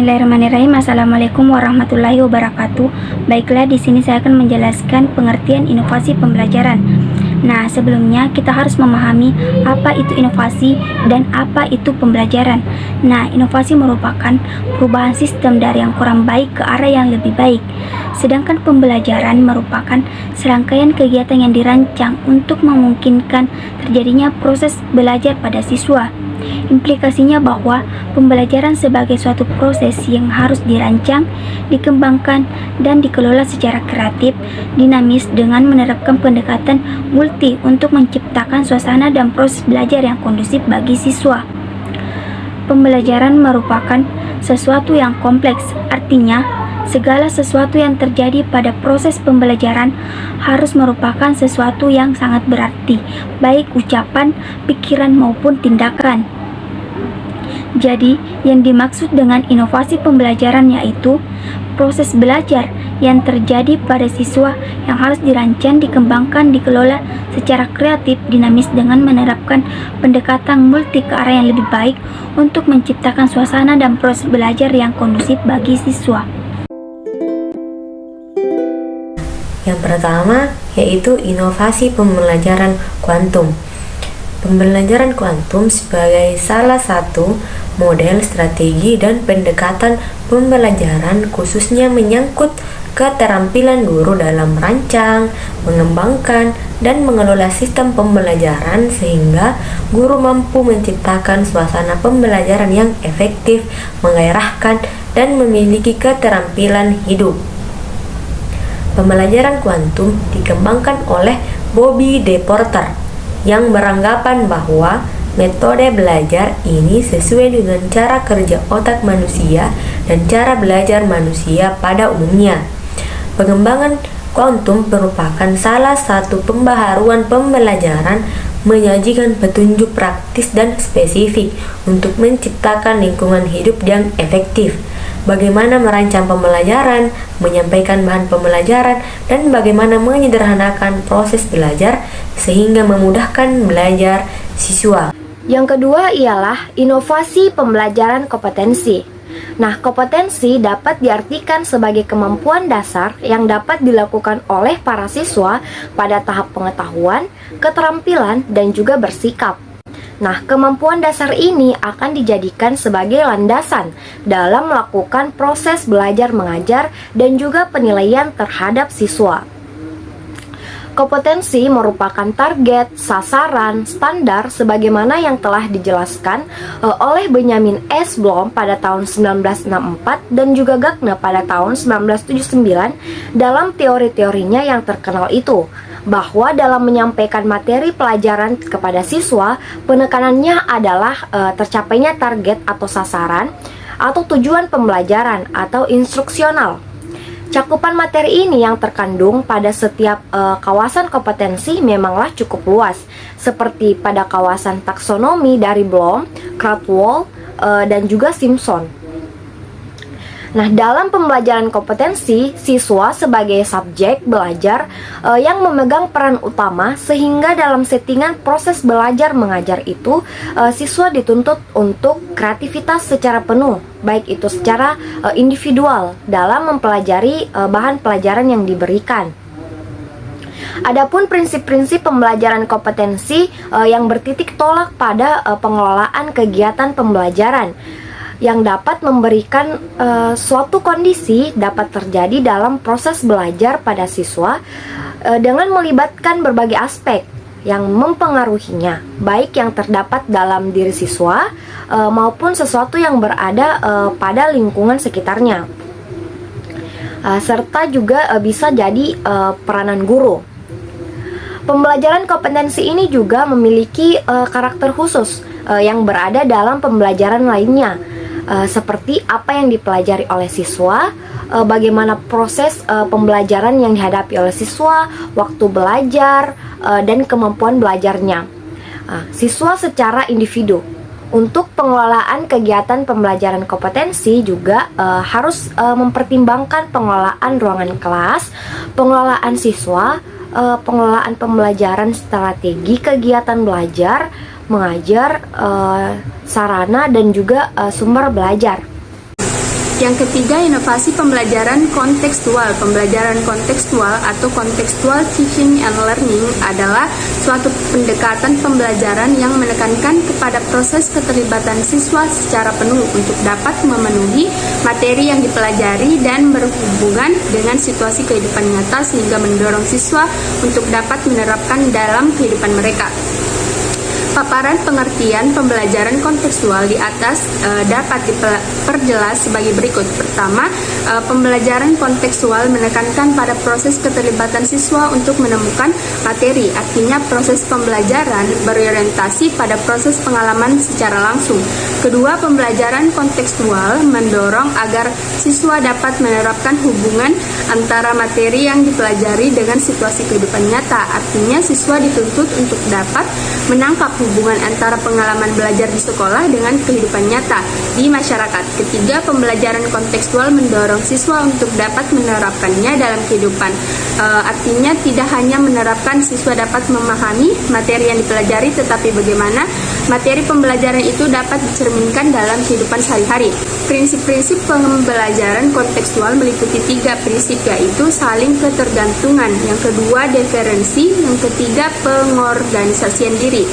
Bismillahirrahmanirrahim. Assalamualaikum warahmatullahi wabarakatuh. Baiklah, di sini saya akan menjelaskan pengertian inovasi pembelajaran. Nah, sebelumnya kita harus memahami apa itu inovasi dan apa itu pembelajaran. Nah, inovasi merupakan perubahan sistem dari yang kurang baik ke arah yang lebih baik. Sedangkan pembelajaran merupakan serangkaian kegiatan yang dirancang untuk memungkinkan terjadinya proses belajar pada siswa. Implikasinya bahwa pembelajaran sebagai suatu proses yang harus dirancang, dikembangkan, dan dikelola secara kreatif, dinamis dengan menerapkan pendekatan multi untuk menciptakan suasana dan proses belajar yang kondusif bagi siswa. Pembelajaran merupakan sesuatu yang kompleks, artinya segala sesuatu yang terjadi pada proses pembelajaran harus merupakan sesuatu yang sangat berarti, baik ucapan, pikiran, maupun tindakan. Jadi, yang dimaksud dengan inovasi pembelajaran yaitu proses belajar yang terjadi pada siswa yang harus dirancang, dikembangkan, dikelola secara kreatif, dinamis dengan menerapkan pendekatan multi ke arah yang lebih baik untuk menciptakan suasana dan proses belajar yang kondusif bagi siswa. Yang pertama yaitu inovasi pembelajaran kuantum. Pembelajaran kuantum sebagai salah satu model strategi dan pendekatan pembelajaran khususnya menyangkut keterampilan guru dalam merancang, mengembangkan, dan mengelola sistem pembelajaran sehingga guru mampu menciptakan suasana pembelajaran yang efektif, menggairahkan, dan memiliki keterampilan hidup. Pembelajaran kuantum dikembangkan oleh Bobby De Porter yang beranggapan bahwa metode belajar ini sesuai dengan cara kerja otak manusia dan cara belajar manusia pada umumnya. Pengembangan kuantum merupakan salah satu pembaharuan pembelajaran, menyajikan petunjuk praktis dan spesifik untuk menciptakan lingkungan hidup yang efektif. Bagaimana merancang pembelajaran, menyampaikan bahan pembelajaran, dan bagaimana menyederhanakan proses belajar sehingga memudahkan belajar siswa. Yang kedua ialah inovasi pembelajaran kompetensi. Nah, kompetensi dapat diartikan sebagai kemampuan dasar yang dapat dilakukan oleh para siswa pada tahap pengetahuan, keterampilan, dan juga bersikap. Nah, kemampuan dasar ini akan dijadikan sebagai landasan dalam melakukan proses belajar mengajar dan juga penilaian terhadap siswa. Kompetensi merupakan target, sasaran, standar sebagaimana yang telah dijelaskan oleh Benjamin S. Bloom pada tahun 1964 dan juga Gagner pada tahun 1979 dalam teori-teorinya yang terkenal itu, bahwa dalam menyampaikan materi pelajaran kepada siswa, penekanannya adalah tercapainya target atau sasaran atau tujuan pembelajaran atau instruksional. Cakupan materi ini yang terkandung pada setiap kawasan kompetensi memanglah cukup luas, seperti pada kawasan taksonomi dari Bloom, Krathwohl, dan juga Simpson. Nah, dalam pembelajaran kompetensi, siswa sebagai subjek belajar yang memegang peran utama sehingga dalam settingan proses belajar mengajar itu, siswa dituntut untuk kreativitas secara penuh, baik itu secara individual dalam mempelajari bahan pelajaran yang diberikan. Adapun prinsip-prinsip pembelajaran kompetensi yang bertitik tolak pada pengelolaan kegiatan pembelajaran yang dapat memberikan suatu kondisi dapat terjadi dalam proses belajar pada siswa dengan melibatkan berbagai aspek yang mempengaruhinya, baik yang terdapat dalam diri siswa maupun sesuatu yang berada pada lingkungan sekitarnya, serta juga bisa jadi peranan guru. Pembelajaran kompetensi ini juga memiliki karakter khusus yang berada dalam pembelajaran lainnya, seperti apa yang dipelajari oleh siswa, bagaimana proses pembelajaran yang dihadapi oleh siswa, waktu belajar, dan kemampuan belajarnya. Siswa secara individu. Untuk pengelolaan kegiatan pembelajaran kompetensi juga harus mempertimbangkan pengelolaan ruangan kelas, pengelolaan siswa, pengelolaan pembelajaran strategi kegiatan belajar, mengajar, sarana dan juga sumber belajar. Yang ketiga, inovasi pembelajaran kontekstual. Pembelajaran kontekstual atau contextual teaching and learning adalah suatu pendekatan pembelajaran yang menekankan kepada proses keterlibatan siswa secara penuh untuk dapat memenuhi materi yang dipelajari dan berhubungan dengan situasi kehidupan nyata sehingga mendorong siswa untuk dapat menerapkan dalam kehidupan mereka. Paparan pengertian pembelajaran kontekstual di atas dapat diperjelas sebagai berikut. Pertama, pembelajaran kontekstual menekankan pada proses keterlibatan siswa untuk menemukan materi. Artinya proses pembelajaran berorientasi pada proses pengalaman secara langsung. Kedua, pembelajaran kontekstual mendorong agar siswa dapat menerapkan hubungan antara materi yang dipelajari dengan situasi kehidupan nyata. Artinya siswa dituntut untuk dapat menangkap hubungan antara pengalaman belajar di sekolah dengan kehidupan nyata di masyarakat. Ketiga, pembelajaran kontekstual mendorong siswa untuk dapat menerapkannya dalam kehidupan. Artinya tidak hanya menerapkan, siswa dapat memahami materi yang dipelajari, tetapi bagaimana materi pembelajaran itu dapat dicerminkan dalam kehidupan sehari-hari. Prinsip-prinsip pembelajaran kontekstual meliputi 3 prinsip, yaitu saling ketergantungan, yang kedua deferensi, yang ketiga pengorganisasian diri.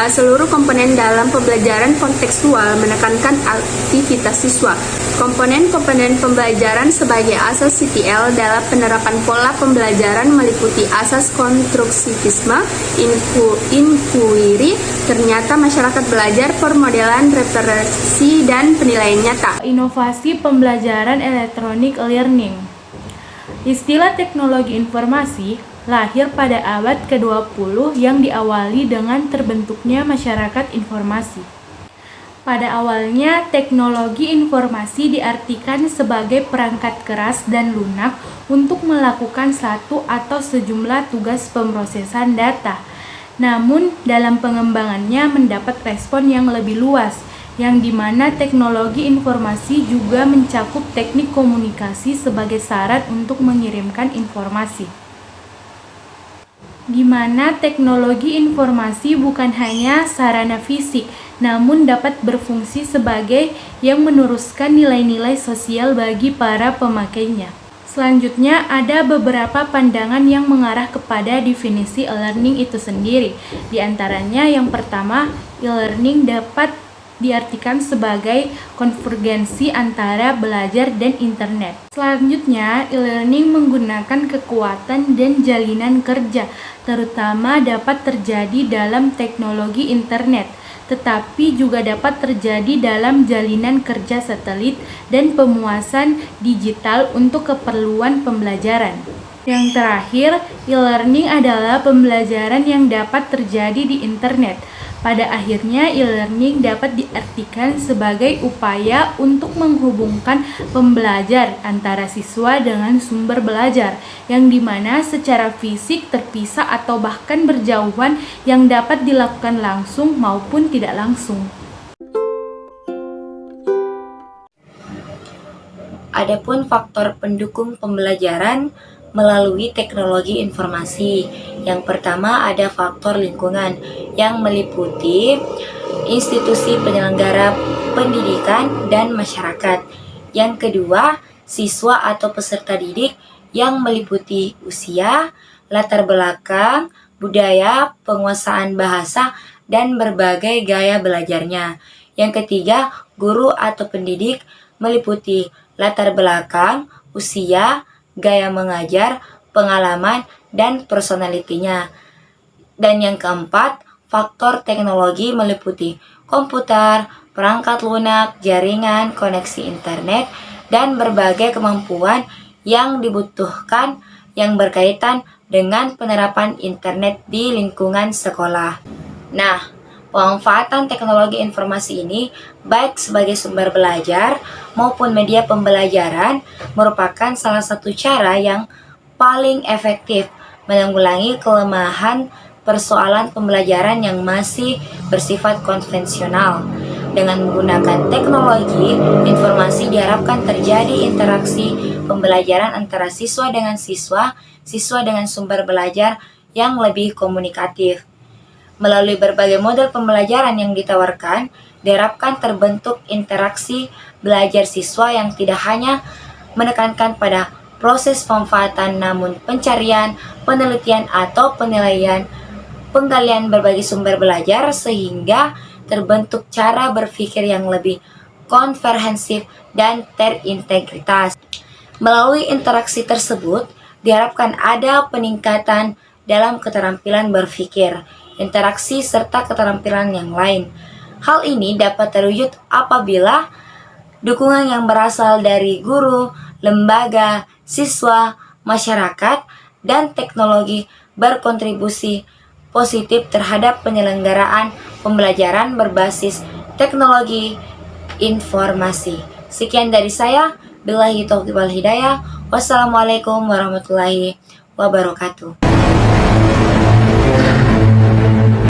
Seluruh komponen dalam pembelajaran kontekstual menekankan aktivitas siswa. Komponen-komponen pembelajaran sebagai asas CTL dalam penerapan pola pembelajaran meliputi asas konstruksivisme, inquiry, ternyata masyarakat belajar, permodelan, referensi, dan penilaian nyata. Inovasi pembelajaran elektronik learning. Istilah teknologi informasi lahir pada abad ke-20 yang diawali dengan terbentuknya masyarakat informasi. Pada awalnya, teknologi informasi diartikan sebagai perangkat keras dan lunak untuk melakukan satu atau sejumlah tugas pemrosesan data. Namun, dalam pengembangannya mendapat respon yang lebih luas, yang dimana teknologi informasi juga mencakup teknik komunikasi sebagai syarat untuk mengirimkan informasi. Di mana teknologi informasi bukan hanya sarana fisik, namun dapat berfungsi sebagai yang meneruskan nilai-nilai sosial bagi para pemakainya. Selanjutnya, ada beberapa pandangan yang mengarah kepada definisi e-learning itu sendiri. Di antaranya, yang pertama, e-learning dapat diartikan sebagai konvergensi antara belajar dan internet. Selanjutnya, e-learning menggunakan kekuatan dan jalinan kerja, terutama dapat terjadi dalam teknologi internet, tetapi juga dapat terjadi dalam jalinan kerja satelit dan pemuasan digital untuk keperluan pembelajaran. Yang terakhir, e-learning adalah pembelajaran yang dapat terjadi di internet. Pada akhirnya, e-learning dapat diartikan sebagai upaya untuk menghubungkan pembelajar antara siswa dengan sumber belajar, yang dimana secara fisik terpisah atau bahkan berjauhan yang dapat dilakukan langsung maupun tidak langsung. Adapun faktor pendukung pembelajaran melalui teknologi informasi. Yang pertama ada faktor lingkungan yang meliputi institusi penyelenggara pendidikan dan masyarakat. Yang kedua, siswa atau peserta didik yang meliputi usia, latar belakang, budaya, penguasaan bahasa, dan berbagai gaya belajarnya. Yang ketiga, guru atau pendidik meliputi latar belakang, usia, gaya mengajar, pengalaman, dan personalitinya. Dan yang keempat, faktor teknologi meliputi komputer, perangkat lunak, jaringan, koneksi internet, dan berbagai kemampuan yang dibutuhkan yang berkaitan dengan penerapan internet di lingkungan sekolah. Nah, pemanfaatan teknologi informasi ini baik sebagai sumber belajar maupun media pembelajaran merupakan salah satu cara yang paling efektif menanggulangi kelemahan persoalan pembelajaran yang masih bersifat konvensional. Dengan menggunakan teknologi informasi diharapkan terjadi interaksi pembelajaran antara siswa dengan siswa, siswa dengan sumber belajar yang lebih komunikatif. Melalui berbagai model pembelajaran yang ditawarkan, diharapkan terbentuk interaksi belajar siswa yang tidak hanya menekankan pada proses pemanfaatan namun pencarian, penelitian atau penilaian, penggalian berbagai sumber belajar sehingga terbentuk cara berpikir yang lebih komprehensif dan terintegritas. Melalui interaksi tersebut, diharapkan ada peningkatan dalam keterampilan berpikir, interaksi, serta keterampilan yang lain. Hal ini dapat terwujud apabila dukungan yang berasal dari guru, lembaga, siswa, masyarakat, dan teknologi berkontribusi positif terhadap penyelenggaraan pembelajaran berbasis teknologi informasi. Sekian dari saya. Billahi taufiq wal hidayah. Wassalamualaikum warahmatullahi wabarakatuh.